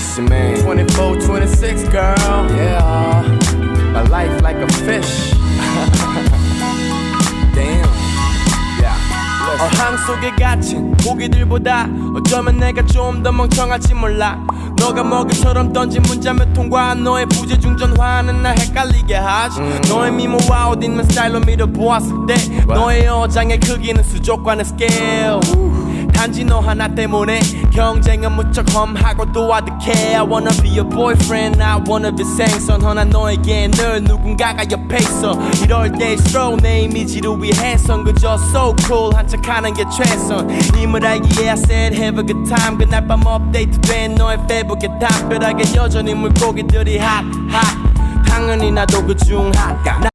It's your man 24, 26 girl. Yeah My life like a fish Damn Yeah 어항 속에 갇힌 고기들보다 어쩌면 내가 좀 더 멍청할지 몰라 너가 먹이처럼 던진 문자 몇 통과 너의 부재중 전화는 날 헷갈리게 하지 너의 미모와 옷있는 스타일로 밀어보았을 때 너의 어장의 크기는 수족관의 스케일 단지 너 하나 때문에 경쟁은 무척 험하고 또 아득해 I wanna be your boyfriend I wanna be 생선 허나 너에게 늘 누군가가 옆에 있어 이럴 때일수록 내 이미지를 위해선 그저 so cool 한척하는 게 최선 힘을 알기에 I said have a good time 그날 밤 업데이트된 너의 페북에 담벼락에 여전히 물고기들이 hot hot 당연히 나도 그중 핫